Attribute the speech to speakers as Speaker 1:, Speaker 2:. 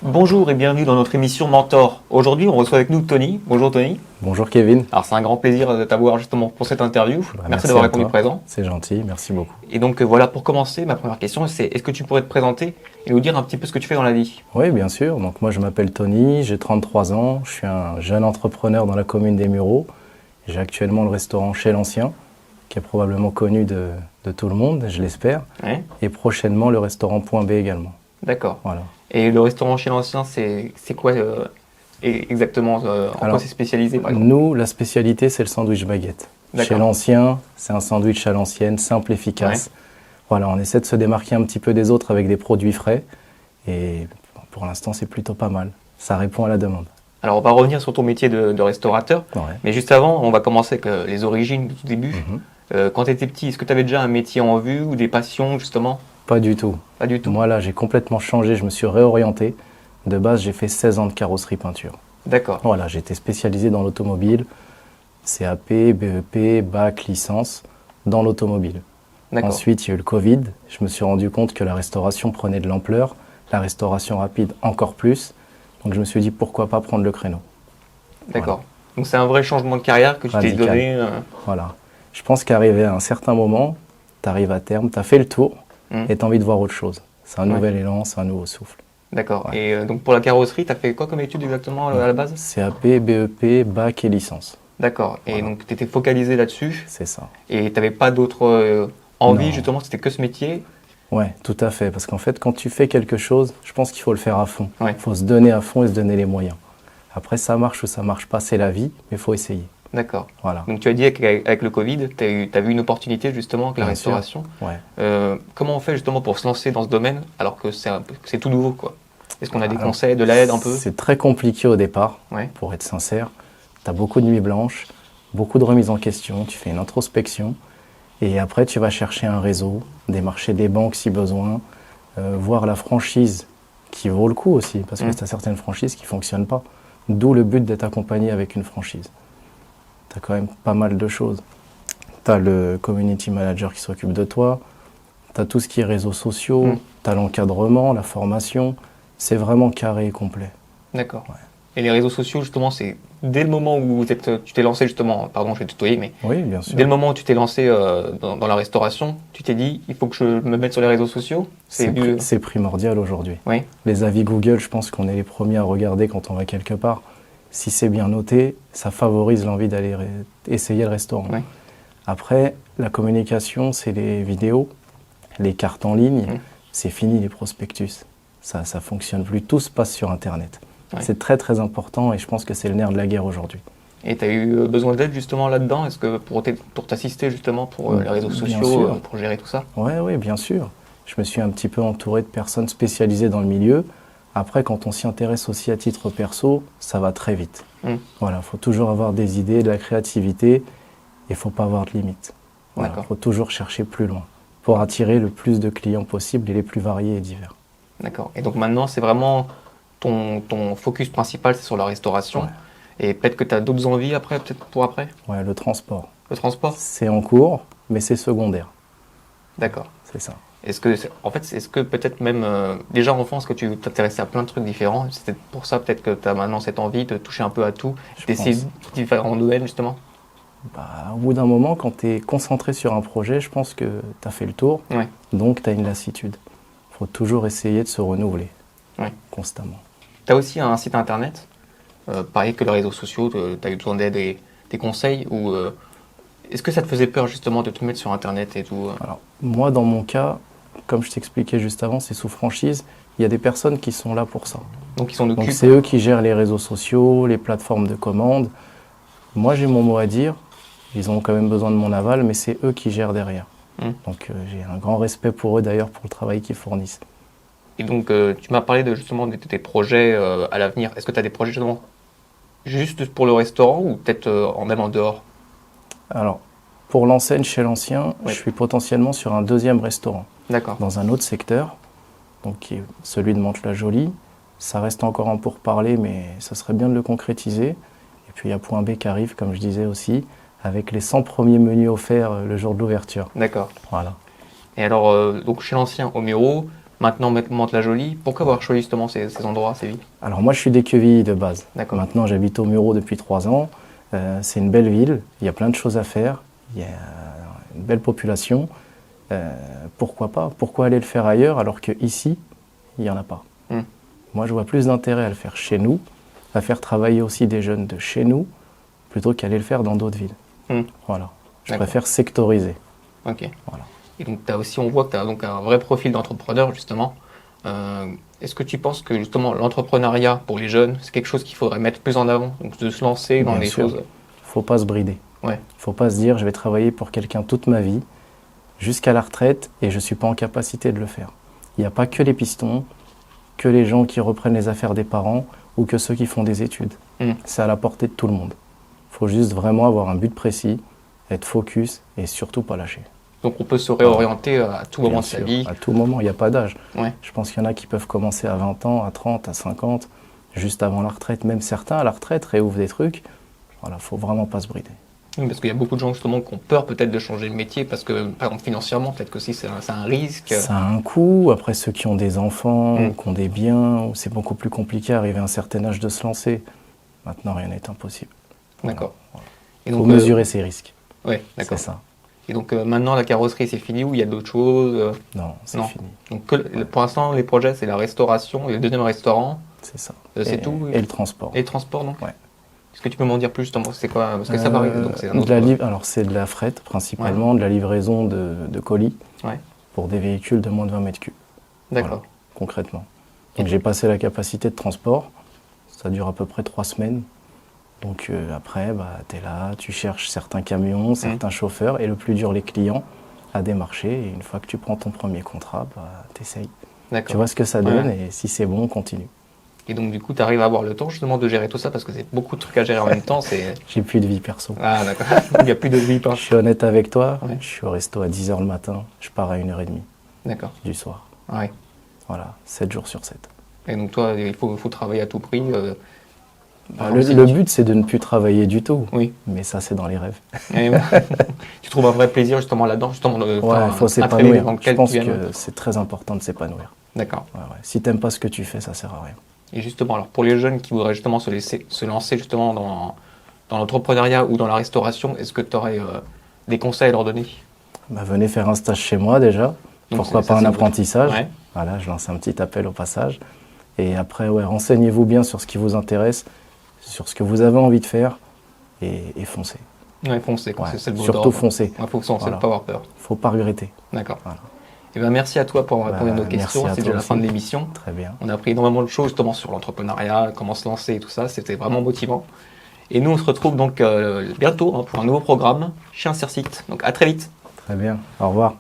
Speaker 1: Bonjour et bienvenue dans notre émission Mentor. Aujourd'hui, on reçoit avec nous Tony. Bonjour Tony.
Speaker 2: Bonjour Kevin.
Speaker 1: Alors c'est un grand plaisir de t'avoir justement pour cette interview. Merci
Speaker 2: à
Speaker 1: d'avoir répondu
Speaker 2: toi.
Speaker 1: présent.
Speaker 2: C'est gentil, merci beaucoup.
Speaker 1: Et donc voilà, pour commencer, ma première question, c'est est-ce que tu pourrais te présenter et nous dire un petit peu ce que tu fais dans la vie?
Speaker 2: Oui, bien sûr. Donc moi je m'appelle Tony, j'ai 33 ans, je suis un jeune entrepreneur dans la commune des Mureaux. J'ai actuellement le restaurant Chez l'Ancien, qui est probablement connu de tout le monde, je l'espère.
Speaker 1: Ouais.
Speaker 2: Et prochainement le restaurant Point B également.
Speaker 1: D'accord.
Speaker 2: Voilà.
Speaker 1: Et le restaurant Chez l'Ancien, c'est quoi exactement en quoi c'est spécialisé par exemple?
Speaker 2: Nous, la spécialité, c'est le sandwich baguette.
Speaker 1: D'accord.
Speaker 2: Chez l'Ancien, c'est un sandwich à l'ancienne, simple, efficace. Ouais. Voilà, on essaie de se démarquer un petit peu des autres avec des produits frais. Et pour l'instant, c'est plutôt pas mal. Ça répond à la demande.
Speaker 1: Alors on va revenir sur ton métier de restaurateur.
Speaker 2: Ouais.
Speaker 1: Mais juste avant, on va commencer avec les origines du tout début. Quand tu étais petit, est-ce que tu avais déjà un métier en vue ou des passions justement?
Speaker 2: Pas du tout.
Speaker 1: Pas du tout.
Speaker 2: Moi là, j'ai complètement changé, je me suis réorienté. De base, j'ai fait 16 ans de carrosserie peinture.
Speaker 1: D'accord.
Speaker 2: Voilà, j'étais spécialisé dans l'automobile, CAP, BEP, bac, licence, dans l'automobile. Ensuite, il y a eu le Covid. Je me suis rendu compte que la restauration prenait de l'ampleur, la restauration rapide encore plus. Donc je me suis dit, pourquoi pas prendre le créneau.
Speaker 1: D'accord.
Speaker 2: Voilà.
Speaker 1: Donc c'est un vrai changement de carrière que tu t'es donné.
Speaker 2: Voilà. Je pense qu'arrivé à un certain moment, tu arrives à terme, tu as fait le tour et tu as envie de voir autre chose. C'est un nouvel élan, c'est un nouveau souffle.
Speaker 1: D'accord. Ouais. Et donc pour la carrosserie, tu as fait quoi comme étude exactement à la base?
Speaker 2: CAP, BEP, bac et licence.
Speaker 1: D'accord. Et donc tu étais focalisé là-dessus?
Speaker 2: C'est ça.
Speaker 1: Et tu n'avais pas d'autres envies justement, c'était que ce métier?
Speaker 2: Ouais, tout à fait. Parce qu'en fait, quand tu fais quelque chose, je pense qu'il faut le faire à fond.
Speaker 1: Ouais.
Speaker 2: Il faut se donner à fond et se donner les moyens. Après, ça marche ou ça marche pas, c'est la vie, mais il faut essayer.
Speaker 1: D'accord.
Speaker 2: Voilà.
Speaker 1: Donc tu as dit qu'avec le Covid, tu as vu une opportunité justement avec la restauration.
Speaker 2: Ouais.
Speaker 1: Comment on fait justement pour se lancer dans ce domaine alors que c'est tout nouveau quoi? Est-ce qu'on a des conseils, de l'aide un peu?
Speaker 2: C'est très compliqué au départ, pour être sincère. Tu as beaucoup de nuits blanches, beaucoup de remises en question, tu fais une introspection et après tu vas chercher un réseau, démarcher des banques si besoin, voir la franchise qui vaut le coup aussi parce que tu as certaines franchises qui ne fonctionnent pas. D'où le but d'être accompagné avec une franchise. Tu as quand même pas mal de choses. Tu as le community manager qui s'occupe de toi, tu as tout ce qui est réseaux sociaux, tu as l'encadrement, la formation. C'est vraiment carré et complet.
Speaker 1: D'accord. Ouais. Et les réseaux sociaux, justement, c'est dès le moment où tu t'es lancé, justement, pardon, je vais tutoyer, mais
Speaker 2: oui, bien sûr.
Speaker 1: Dès le moment où tu t'es lancé dans la restauration, tu t'es dit, il faut que je me mette sur les réseaux sociaux?
Speaker 2: C'est primordial aujourd'hui.
Speaker 1: Oui.
Speaker 2: Les avis Google, je pense qu'on est les premiers à regarder quand on va quelque part. Si c'est bien noté, ça favorise l'envie d'aller essayer le restaurant. Oui. Après, la communication, c'est les vidéos, les cartes en ligne, c'est fini les prospectus. Ça ne fonctionne plus, tout se passe sur Internet. Ouais. C'est très très important et je pense que c'est le nerf de la guerre aujourd'hui.
Speaker 1: Et tu as eu besoin d'aide justement là-dedans? Est-ce que pour t'assister justement pour les réseaux sociaux, pour gérer tout ça?
Speaker 2: Oui, bien sûr. Je me suis un petit peu entouré de personnes spécialisées dans le milieu. Après, quand on s'y intéresse aussi à titre perso, ça va très vite. Voilà, il faut toujours avoir des idées, de la créativité et il ne faut pas avoir de limites. Voilà, il faut toujours chercher plus loin pour attirer le plus de clients possible et les plus variés et divers.
Speaker 1: D'accord. Et donc maintenant, c'est vraiment ton focus principal, c'est sur la restauration. Ouais. Et peut-être que tu as d'autres envies après, peut-être pour après?
Speaker 2: Ouais, le transport.
Speaker 1: Le transport? C'est
Speaker 2: en cours, mais c'est secondaire.
Speaker 1: D'accord.
Speaker 2: C'est ça.
Speaker 1: Est-ce que peut-être même, déjà enfant, est-ce que tu t'intéressais à plein de trucs différents? C'est pour ça peut-être que tu as maintenant cette envie de toucher un peu à tout, d'essayer différents domaines justement?
Speaker 2: Au bout d'un moment, quand tu es concentré sur un projet, je pense que tu as fait le tour, donc tu as une lassitude. Il faut toujours essayer de se renouveler constamment.
Speaker 1: Tu as aussi un site internet, pareil que les réseaux sociaux, tu as eu besoin d'aide et des conseils ou est-ce que ça te faisait peur justement de te mettre sur internet et tout?
Speaker 2: Alors, moi, dans mon cas, comme je t'expliquais juste avant, c'est sous franchise. Il y a des personnes qui sont là pour ça.
Speaker 1: Donc ils s'en occupent.
Speaker 2: Donc c'est eux qui gèrent les réseaux sociaux, les plateformes de commande. Moi, j'ai mon mot à dire. Ils ont quand même besoin de mon aval, mais c'est eux qui gèrent derrière. Donc j'ai un grand respect pour eux d'ailleurs pour le travail qu'ils fournissent.
Speaker 1: Et donc tu m'as parlé justement de tes projets à l'avenir. Est-ce que tu as des projets justement juste pour le restaurant ou peut-être même en dehors?
Speaker 2: Alors, pour l'enseigne Chez l'Ancien, je suis potentiellement sur un deuxième restaurant.
Speaker 1: D'accord.
Speaker 2: Dans un autre secteur, donc qui est celui de Mantes-la-Jolie. Ça reste encore en pourparlers, mais ça serait bien de le concrétiser. Et puis il y a Point B qui arrive, comme je disais aussi, avec les 100 premiers menus offerts le jour de l'ouverture.
Speaker 1: D'accord.
Speaker 2: Voilà.
Speaker 1: Et alors, donc chez l'Ancien, au Mureaux, maintenant Mantes-la-Jolie. Pourquoi avoir choisi justement ces endroits, ces villes?
Speaker 2: Alors moi je suis d'Équevilly de base.
Speaker 1: D'accord.
Speaker 2: Maintenant j'habite au Muro depuis 3 ans. C'est une belle ville, il y a plein de choses à faire, il y a une belle population. Pourquoi pas? Pourquoi aller le faire ailleurs alors qu'ici, il n'y en a pas? Moi je vois plus d'intérêt à le faire chez nous, à faire travailler aussi des jeunes de chez nous, plutôt qu'aller le faire dans d'autres villes. Voilà. Je préfère sectoriser.
Speaker 1: Ok. Voilà. Et donc on voit que tu as donc un vrai profil d'entrepreneur justement. Est-ce que tu penses que justement l'entrepreneuriat pour les jeunes, c'est quelque chose qu'il faudrait mettre plus en avant, donc de se lancer dans des choses?
Speaker 2: Faut pas se brider.
Speaker 1: Ouais.
Speaker 2: Faut pas se dire je vais travailler pour quelqu'un toute ma vie, jusqu'à la retraite, et je suis pas en capacité de le faire. Il n'y a pas que les pistons, que les gens qui reprennent les affaires des parents ou que ceux qui font des études. C'est à la portée de tout le monde. Il faut juste vraiment avoir un but précis, être focus et surtout pas lâcher.
Speaker 1: Donc on peut se réorienter à tout moment de sa vie.
Speaker 2: À tout moment, il n'y a pas d'âge.
Speaker 1: Ouais.
Speaker 2: Je pense qu'il y en a qui peuvent commencer à 20 ans, à 30, à 50, juste avant la retraite. Même certains, à la retraite, réouvrent des trucs. Voilà, faut vraiment pas se brider.
Speaker 1: Oui, parce qu'il y a beaucoup de gens justement qui ont peur peut-être de changer de métier parce que, par exemple, financièrement, peut-être que si c'est un risque.
Speaker 2: Ça a un coût. Après, ceux qui ont des enfants, ou qui ont des biens, c'est beaucoup plus compliqué à arriver à un certain âge de se lancer. Maintenant, rien n'est impossible.
Speaker 1: D'accord.
Speaker 2: Voilà. Il faut mesurer ses risques.
Speaker 1: Oui, d'accord.
Speaker 2: C'est ça.
Speaker 1: Et donc maintenant, la carrosserie, c'est fini ou il y a d'autres choses?
Speaker 2: Non, c'est fini.
Speaker 1: Donc pour l'instant, les projets, c'est la restauration et le deuxième restaurant.
Speaker 2: C'est ça.
Speaker 1: C'est tout.
Speaker 2: Et le transport.
Speaker 1: Et le transport, donc.
Speaker 2: Ouais.
Speaker 1: Est-ce que tu peux m'en dire plus justement? C'est quoi? Parce que ça varie. Donc c'est
Speaker 2: alors c'est de la fret principalement, de la livraison de colis pour des véhicules de moins de 20 mètres cubes.
Speaker 1: D'accord.
Speaker 2: Voilà, concrètement. Donc j'ai passé la capacité de transport. Ça dure à peu près 3 semaines. Donc après, tu es là, tu cherches certains camions, certains chauffeurs, et le plus dur, les clients, à démarcher. Et une fois que tu prends ton premier contrat, t'essayes. Tu vois ce que ça donne, et si c'est bon, on continue.
Speaker 1: Et donc du coup, tu arrives à avoir le temps justement de gérer tout ça, parce que c'est beaucoup de trucs à gérer en même temps.
Speaker 2: J'ai plus de vie perso.
Speaker 1: Ah d'accord, il n'y a plus de vie perso.
Speaker 2: Je suis honnête avec toi, je suis au resto à 10h le matin, je pars à 1h30 du soir.
Speaker 1: Ouais.
Speaker 2: Voilà, 7 jours sur 7.
Speaker 1: Et donc toi, il faut travailler à tout prix.
Speaker 2: Le but, c'est de ne plus travailler du tout.
Speaker 1: Oui.
Speaker 2: Mais ça, c'est dans les rêves.
Speaker 1: Tu trouves un vrai plaisir justement là-dedans, justement.
Speaker 2: Il faut s'épanouir. Je pense que c'est très important de s'épanouir.
Speaker 1: D'accord.
Speaker 2: Si t'aimes pas ce que tu fais, ça sert à rien.
Speaker 1: Et justement, alors pour les jeunes qui voudraient justement se lancer justement dans l'entrepreneuriat ou dans la restauration, est-ce que tu aurais des conseils à leur donner?
Speaker 2: Venez faire un stage chez moi déjà. Donc pourquoi pas un apprentissage? Voilà, je lance un petit appel au passage. Et après, renseignez-vous bien sur ce qui vous intéresse, sur ce que vous avez envie de faire, et foncez.
Speaker 1: Oui, foncez, c'est le mot
Speaker 2: surtout foncez.
Speaker 1: Il faut foncer, ne pas avoir peur.
Speaker 2: Il ne faut pas regretter.
Speaker 1: D'accord. Voilà. Et merci à toi pour avoir répondu à nos questions. C'est déjà la fin de l'émission.
Speaker 2: Très bien.
Speaker 1: On a appris énormément de choses justement sur l'entrepreneuriat, comment se lancer et tout ça. C'était vraiment motivant. Et nous, on se retrouve donc bientôt pour un nouveau programme chez Insersite. Donc à très vite.
Speaker 2: Très bien. Au revoir.